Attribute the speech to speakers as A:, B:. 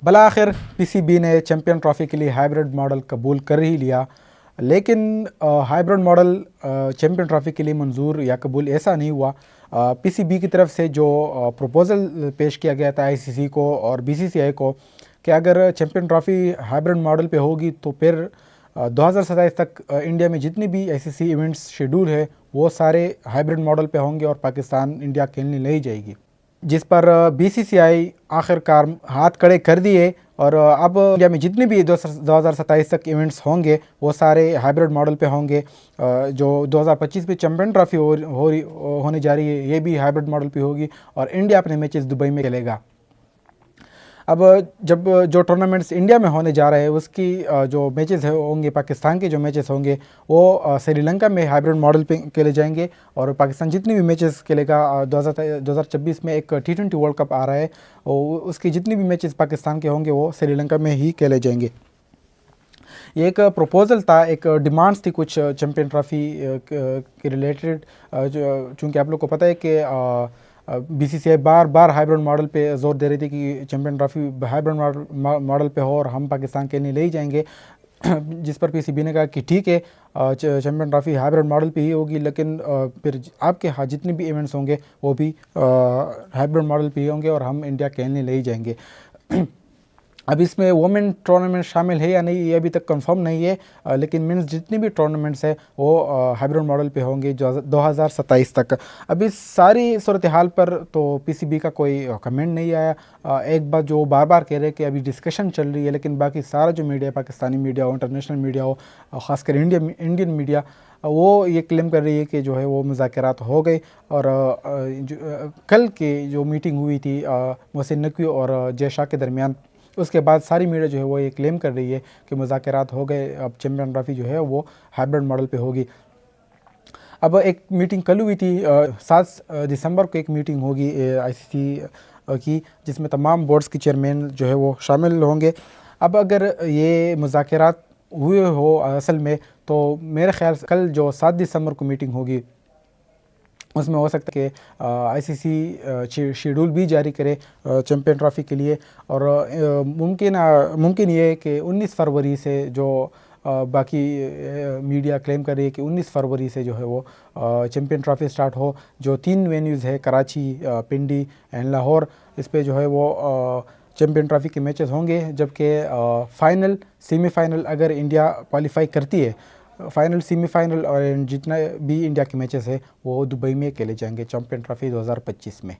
A: بالآخر پی C B نے champion trophy کے لیے ہائبرڈ ماڈل قبول کر ہی لیا، لیکن ہائبرڈ ماڈل چیمپئن ٹرافی کے لیے منظور یا قبول ایسا نہیں ہوا۔ پی سی بی کی طرف سے جو پروپوزل پیش کیا گیا تھا آئی سی سی کو اور بی سی سی آئی کو کہ اگر چیمپئن ٹرافی ہائبرڈ ماڈل پہ ہوگی تو پھر 2027 تک انڈیا میں جتنے بھی آئی سی سی ایونٹس شیڈول ہے وہ سارے ہائبرڈ ماڈل پہ ہوں گے اور پاکستان انڈیا کھیلنے نہیں جائے گی، جس پر بی سی سی آئی آخر کار ہاتھ کھڑے کر دیے اور اب انڈیا میں جتنے بھی 2027 تک ایونٹس ہوں گے وہ سارے ہائبرڈ ماڈل پہ ہوں گے۔ جو 2025 میں چیمپئن ٹرافی ہونے جا رہی ہے یہ بھی ہائبرڈ ماڈل پہ ہوگی اور انڈیا اپنے میچز دبئی میں کھیلے گا۔ اب جب جو ٹورنامنٹس انڈیا میں ہونے جا رہے ہیں اس کی جو میچز ہوں گے، پاکستان کے جو میچز ہوں گے وہ سری لنکا میں ہائبرڈ ماڈل پہ کھیلے جائیں گے، اور پاکستان جتنی بھی میچز کھیلے گا 2026 میں ایک T20 ورلڈ کپ آ رہا ہے، اس کی جتنی بھی میچز پاکستان کے ہوں گے وہ سری لنکا میں ہی کھیلے جائیں گے۔ یہ ایک پروپوزل تھا، ایک ڈیمانڈس تھی کچھ چیمپئن ٹرافی کے ریلیٹڈ، چونکہ آپ لوگ کو پتہ ہے کہ بی سی سی آئی بار بار ہائبرڈ ماڈل پہ زور دے رہی تھی کہ چیمپئن ٹرافی ہائبرڈ ماڈل پہ ہو اور ہم پاکستان کے لیے لے جائیں گے، جس پر پی سی بی نے کہا کہ ٹھیک ہے چیمپئن ٹرافی ہائبرڈ ماڈل پہ ہی ہوگی، لیکن پھر آپ کے جتنے بھی ایونٹس ہوں گے وہ بھی ہائبرڈ ماڈل پہ ہی ہوں گے اور ہم انڈیا کھیلنے لے جائیں گے۔ اب اس میں وومن ٹورنامنٹ شامل ہے یا نہیں یہ ابھی تک کنفرم نہیں ہے، لیکن مینس جتنی بھی ٹورنامنٹس ہیں وہ ہائبرڈ ماڈل پہ ہوں گے 2027 تک۔ اب اس ساری صورتحال پر تو پی سی بی کا کوئی کمنٹ نہیں آیا۔ ایک بات جو بار بار کہہ رہے کہ ابھی ڈسکشن چل رہی ہے، لیکن باقی سارا جو میڈیا، پاکستانی میڈیا ہو، انٹرنیشنل میڈیا ہو، خاص کر انڈین میڈیا، وہ یہ کلیم کر رہی ہے کہ جو ہے وہ مذاکرات ہو گئے، اور کل کی جو میٹنگ ہوئی تھی محسن نقوی اور جے شاہ کے درمیان، اس کے بعد ساری میڈیا جو ہے وہ یہ کلیم کر رہی ہے کہ مذاکرات ہو گئے، اب چیمپئن ٹرافی جو ہے وہ ہائبرڈ ماڈل پہ ہوگی۔ اب ایک میٹنگ کل ہوئی تھی 7 دسمبر کو ایک میٹنگ ہوگی آئی سی سی کی، جس میں تمام بورڈز کے چیئرمین جو ہے وہ شامل ہوں گے۔ اب اگر یہ مذاکرات ہوئے ہو اصل میں تو میرے خیال سے کل جو 7 دسمبر کو میٹنگ ہوگی اس میں ہو سکتا ہے کہ آئی سی سی شیڈول بھی جاری کرے چیمپئن ٹرافی کے لیے، اور ممکن یہ ہے کہ 19 فروری سے جو باقی میڈیا کلیم کر رہی ہے کہ 19 فروری سے جو ہے وہ چیمپئن ٹرافی سٹارٹ ہو، جو 3 وینیوز ہے کراچی، پنڈی اینڈ لاہور، اس پہ جو ہے وہ چیمپئن ٹرافی کے میچز ہوں گے، جبکہ فائنل، سیمی فائنل اگر انڈیا کوالیفائی کرتی ہے، فائنل، سیمی فائنل اور جتنا بھی انڈیا کے میچز ہے وہ دبئی میں کھیلے جائیں گے چیمپئن ٹرافی 2025 میں۔